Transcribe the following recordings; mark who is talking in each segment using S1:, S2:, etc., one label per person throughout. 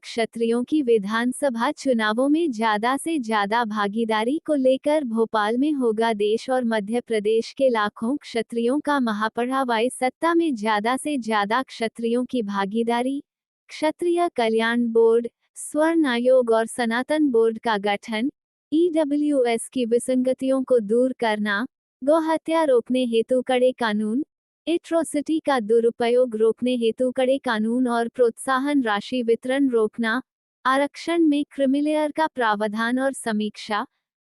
S1: क्षत्रियों की विधानसभा चुनावों में ज्यादा से ज्यादा भागीदारी को लेकर भोपाल में होगा देश और मध्य प्रदेश के लाखों क्षत्रियों का महापड़ाव। सत्ता में ज्यादा से ज्यादा क्षत्रियों की भागीदारी, क्षत्रिय कल्याण बोर्ड, स्वर्ण आयोग और सनातन बोर्ड का गठन, ईडब्ल्यूएस की विसंगतियों को दूर करना, गौहत्या रोकने हेतु कड़े कानून, एट्रोसिटी का दुरुपयोग रोकने हेतु कड़े कानून और प्रोत्साहन राशि वितरण रोकना, आरक्षण में क्रीमीलेयर का प्रावधान और समीक्षा,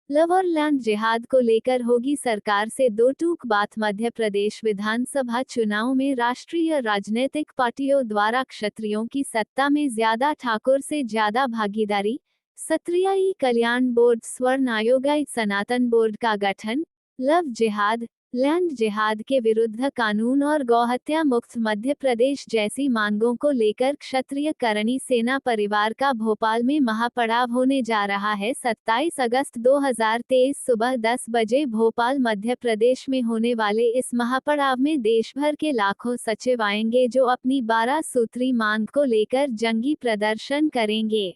S1: लव और लैंड जिहाद को लेकर होगी सरकार से दो टूक बात। मध्य प्रदेश विधानसभा चुनाव में राष्ट्रीय राजनीतिक पार्टियों द्वारा क्षत्रियों की सत्ता में ज्यादा, ठाकुर से ज्यादा भागीदारी, क्षत्रिय कल्याण बोर्ड, स्वर्ण आयोग, सनातन बोर्ड का गठन, लव जिहाद, लैंड जिहाद के विरुद्ध कानून और गौहत्या मुक्त मध्य प्रदेश जैसी मांगों को लेकर क्षत्रिय करणी सेना परिवार का भोपाल में महापड़ाव होने जा रहा है। 27 अगस्त 2023 सुबह 10 बजे भोपाल मध्य प्रदेश में होने वाले इस महापड़ाव में देश भर के लाखों सचिव आएंगे जो अपनी 12 सूत्री मांग को लेकर जंगी प्रदर्शन करेंगे।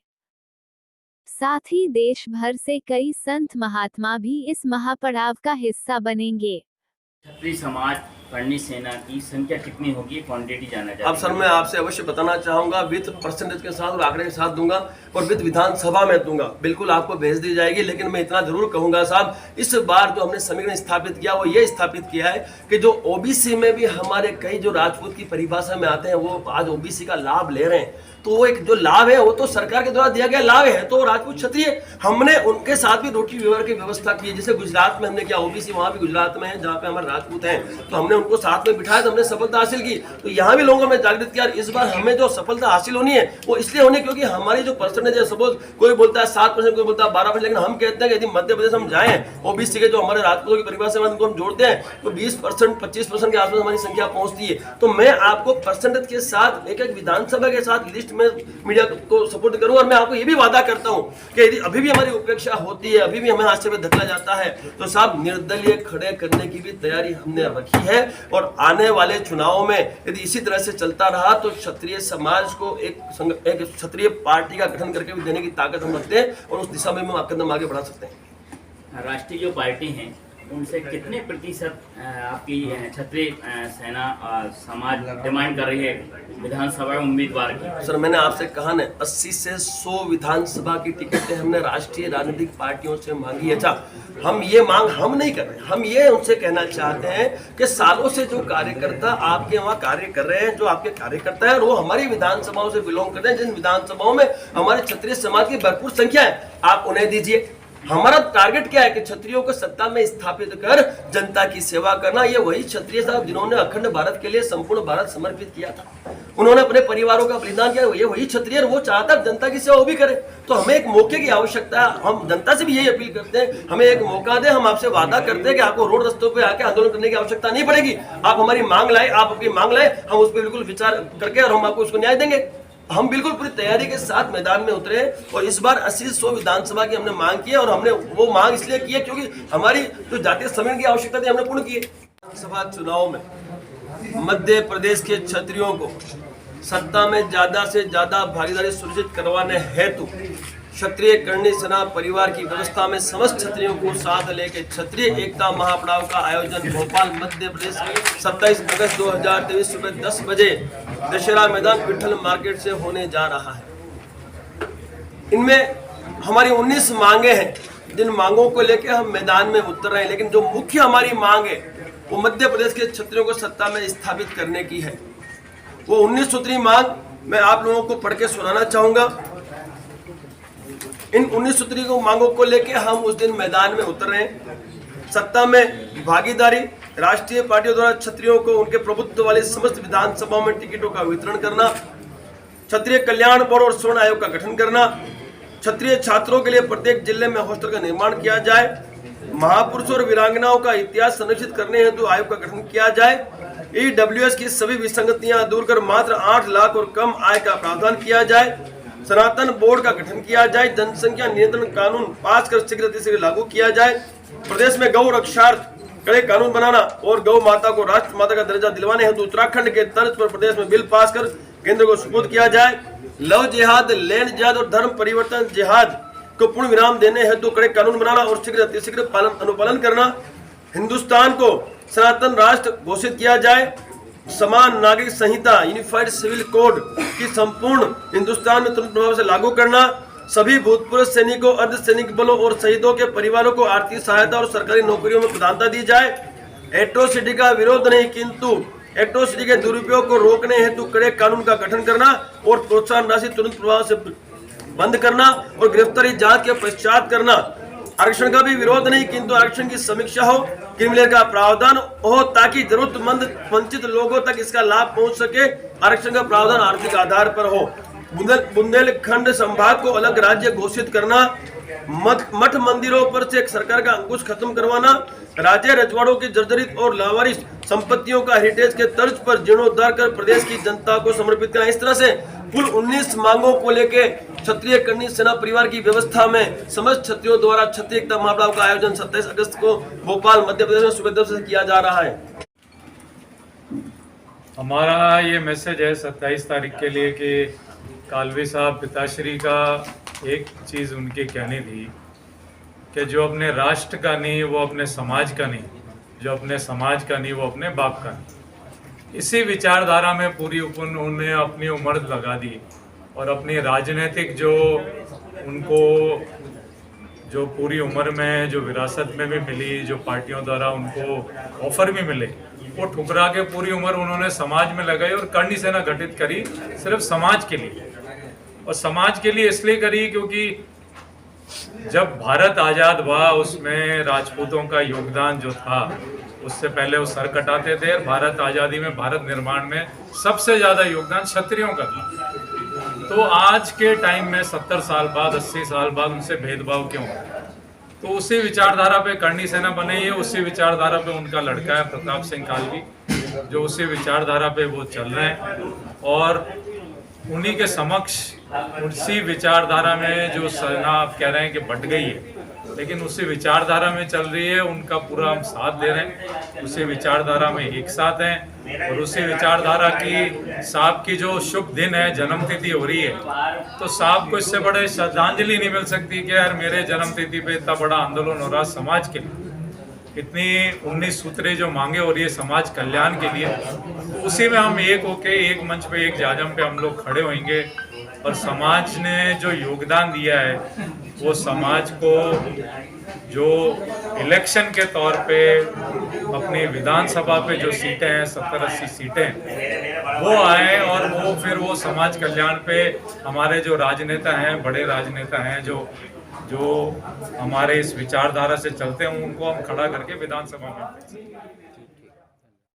S1: साथ ही देश भर से कई संत महात्मा भी इस महापड़ाव का हिस्सा बनेंगे।
S2: क्षत्रिय समाज करणी सेना की संख्या कितनी होगी, क्वांटिटी जानना चाहिए।
S3: अब सर मैं आपसे अवश्य बताना चाहूंगा, विथ परसेंटेज के साथ और आंकड़े के साथ दूंगा और विथ विधानसभा में दूंगा, बिल्कुल आपको भेज दी जाएगी। लेकिन मैं इतना जरूर कहूंगा साहब, इस बार जो हमने समीकरण स्थापित किया वो ये स्थापित किया है कि जो ओबीसी में भी हमारे कई जो राजपूत की परिभाषा में आते हैं वो आज ओबीसी का लाभ ले रहे हैं। तो वो एक जो लाभ है वो तो सरकार के द्वारा दिया गया लाभ है, तो राजपूत क्षत्रिय हमने उनके साथ भी रोटी व्यवहार की व्यवस्था की है। जैसे गुजरात में हमने किया, ओबीसी वहां भी गुजरात में है जहाँ पे हमारे राजपूत हैं, तो हमने उनको साथ में बिठाया तो हमने सफलता हासिल की। तो यहाँ भी लोगों में जागृत किया। इस बार हमें जो सफलता हासिल होनी है वो इसलिए होनी क्योंकि हमारी जो परसेंटेज है, सपोज कोई बोलता है 7%, कोई बोलता है 12%, लेकिन हम कहते हैं कि यदि मध्य प्रदेश हम जाएं ओबीसी के जो हमारे राजपूतों की परिभाषा में उनको हम जोड़ते हैं तो 20% 25% के आसपास हमारी संख्या पहुंचती है। तो मैं आपको परसेंटेज के साथ एक एक विधानसभा के साथ लिस्ट में मीडिया को सपोर्ट करूं और मैं आपको ये भी वादा करता हूं कि यदि अभी भी हमारी उपेक्षा होती है, अभी भी हमें हाथ से धकेला जाता है, तो साहब निर्दलीय खड़े करने की भी तैयारी हमने रखी है। और आने वाले चुनावों में यदि इसी तरह से चलता रहा तो क्षत्रिय समाज को एक क्षत्रिय पार्टी का गठन करके भी देने की ताकत हम रखते हैं और उस दिशा में हम कदम आगे बढ़ा सकते हैं।
S2: राष्ट्रीय जो पार्टी है उनसे कितने प्रतिशत आपकी क्षत्रिय सेना समाज डिमांड कर रही है विधानसभा उम्मीदवार की?
S3: सर मैंने आपसे कहा ना, 80 से 100 विधानसभा की टिकटें हमने राष्ट्रीय राजनीतिक पार्टियों से मांगी। अच्छा, हम ये मांग हम नहीं कर रहे, हम ये उनसे कहना चाहते हैं कि सालों से जो कार्यकर्ता आपके वहाँ कार्य कर रहे हैं, जो आपके कार्यकर्ता है वो हमारी विधानसभाओं से बिलोंग करते हैं, जिन विधानसभाओं में हमारे क्षत्रिय समाज की भरपूर संख्या है, आप उन्हें दीजिए। हमारा टारगेट क्या है कि क्षत्रियों को सत्ता में स्थापित कर जनता की सेवा करना। ये वही क्षत्रिय साहब जिन्होंने अखंड भारत के लिए संपूर्ण भारत समर्पित किया था, उन्होंने अपने परिवारों का बलिदान किया। ये वही क्षत्रिय, वो चाहता है जनता की सेवा वो भी करे। तो हमें एक मौके की आवश्यकता है, हम जनता से भी यही अपील करते हैं, हमें एक मौका दे। हम आपसे वादा करते हैं कि आपको रोड रस्तों पे आके आंदोलन करने की आवश्यकता नहीं पड़ेगी। आप हमारी मांग लाए, आप अपनी मांग लाए, हम उस पर बिल्कुल विचार करके और हम आपको उसको न्याय देंगे। हम बिल्कुल पूरी तैयारी के साथ मैदान में उतरे और इस बार 80-100 विधानसभा की हमने मांग की है और हमने वो मांग इसलिए की है क्योंकि हमारी जो जातीय समीकरण की आवश्यकता थी हमने पूर्ण की है। विधानसभा चुनाव में मध्य प्रदेश के क्षत्रियों को सत्ता में ज्यादा से ज्यादा भागीदारी सुनिश्चित करवाने हेतु क्षत्रिय करणी सेना परिवार की व्यवस्था में समस्त क्षत्रियों को साथ लेकर क्षत्रिय एकता महापड़ाव का आयोजन भोपाल मध्य प्रदेश 27 अगस्त 2023 सुबह 10 बजे दशहरा मैदान विठल मार्केट से होने जा रहा है। इनमें हमारी 19 मांगे हैं, जिन मांगों को लेकर हम मैदान में उतर रहे हैं, लेकिन जो मुख्य हमारी मांग है वो मध्य प्रदेश के क्षत्रियों को सत्ता में स्थापित करने की है। वो 19 सूत्री मांग मैं आप लोगों को पढ़ के सुनाना चाहूंगा। इन 19 सूत्री मांगों को लेकर हम उस दिन मैदान में उतर रहे हैं। सत्ता में भागीदारी, राष्ट्रीय पार्टियों द्वारा क्षत्रियों को उनके प्रभुत्व वाली समस्त विधानसभाओं में टिकटों का वितरण करना, क्षत्रिय कल्याण बोर्ड और स्वर्ण आयोग का गठन करना, क्षत्रिय छात्रों के लिए प्रत्येक जिले में हॉस्टल का निर्माण किया जाए, महापुरुषों और वीरांगनाओं का इतिहास संरक्षित करने हेतु आयोग का गठन किया जाए, ईडब्ल्यूएस की सभी विसंगतियां दूर कर मात्र 8 लाख और कम आय का प्रावधान किया जाए, सनातन बोर्ड का गठन किया जाए, जनसंख्या नियंत्रण कानून पास कर शीघ्र लागू किया जाए, प्रदेश में गौ रक्षार्थ कड़े कानून बनाना और गौ माता को राष्ट्र माता का दर्जा दिलवाने हेतु उत्तराखंड के तर्ज पर प्रदेश में बिल पास कर केंद्र को सुपुर्द किया जाए, लव जिहाद, लैंड जिहाद और धर्म परिवर्तन जिहाद को पूर्ण विराम देने हेतु कड़े कानून बनाना और शीघ्र अतिशीघ्र अनुपालन करना। हिंदुस्तान को सनातन राष्ट्र घोषित किया जाए। समान नागरिक संहिता यूनिफाइड सिविल कोड की संपूर्ण हिंदुस्तान में तुरंत प्रभाव से लागू करना। सभी भूतपूर्व सैनिकों, अर्धसैनिक बलों और शहीदों के परिवारों को आर्थिक सहायता और सरकारी नौकरियों में प्रधानता दी जाए। एट्रोसिटी का विरोध नहीं, किंतु एट्रोसिटी के दुरुपयोग को रोकने हेतु कड़े कानून का गठन करना और प्रोत्साहन राशि तुरंत प्रभाव से बंद करना और गिरफ्तारी जांच के पश्चात करना। आरक्षण का भी विरोध नहीं, किंतु आरक्षण की समीक्षा हो, क्रिमिनल का प्रावधान हो ताकि जरूरतमंद वंचित लोगों तक इसका लाभ पहुंच सके। आरक्षण का प्रावधान आर्थिक आधार पर हो। बुंदेलखंड संभाग को अलग राज्य घोषित करना। मठ मंदिरों पर से सरकार का अंकुश खत्म करवाना। राज्य रजवाड़ों की जर्जरित और लावारिस संपत्तियों का हेरिटेज के तर्ज पर जीर्णोद्धार कर प्रदेश की जनता को समर्पित करना। इस तरह से कुल 19 मांगों को लेके क्षत्रिय कर्णी सेना परिवार की व्यवस्था में समस्त क्षत्रियों द्वारा क्षत्रिय एकता महापड़ाव का आयोजन 27 अगस्त को भोपाल मध्य प्रदेश में सुबह 10 से किया जा रहा है।
S4: हमारा ये मैसेज है 27 तारीख के लिए कि कालवी साहब पिताश्री का एक चीज़ उनकी कहनी थी कि जो अपने राष्ट्र का नहीं वो अपने समाज का नहीं, जो अपने समाज का नहीं वो अपने बाप का नहीं। इसी विचारधारा में पूरी उन्होंने अपनी उम्र लगा दी और अपनी राजनीतिक जो उनको जो पूरी उम्र में जो विरासत में भी मिली, जो पार्टियों द्वारा उनको ऑफर भी मिले, वो ठुकरा के पूरी उम्र उन्होंने समाज में लगाई और कर्णी सेना गठित करी सिर्फ समाज के लिए। और समाज के लिए इसलिए करी क्योंकि जब भारत आज़ाद हुआ उसमें राजपूतों का योगदान जो था, उससे पहले वो सर कटाते थे। भारत आज़ादी में, भारत निर्माण में सबसे ज़्यादा योगदान क्षत्रियों का था। तो आज के टाइम में 70 साल बाद, 80 साल बाद उनसे भेदभाव क्यों? तो उसी विचारधारा पे कर्णी सेना बनी है। उसी विचारधारा पे उनका लड़का है प्रताप सिंह कालवी, जो उसी विचारधारा पे वो चल रहे हैं और उन्हीं के समक्ष उसी विचारधारा में जो सेना आप कह रहे हैं कि बट गई है, लेकिन उसी विचारधारा में चल रही है। उनका पूरा हम साथ दे रहे हैं, उसी विचारधारा में एक साथ हैं। और उसी विचारधारा की साहब की जो शुभ दिन है, जन्मतिथि हो रही है, तो साहब को इससे बड़े श्रद्धांजलि नहीं मिल सकती कि यार मेरे जन्मतिथि पे इतना बड़ा आंदोलन हो रहा समाज के लिए, इतनी 19 सूत्रें जो मांगे हो रही है समाज कल्याण के लिए। तो उसी में हम एक होके एक मंच पे, एक जाजम पे हम लोग खड़े होंगे और समाज ने जो योगदान दिया है वो समाज को जो इलेक्शन के तौर पे अपनी विधानसभा पे जो सीटें हैं 70-80 सीटें वो आए और वो फिर वो समाज कल्याण पे हमारे जो राजनेता हैं, बड़े राजनेता हैं जो हमारे इस विचारधारा से चलते हैं, उनको हम खड़ा करके विधानसभा में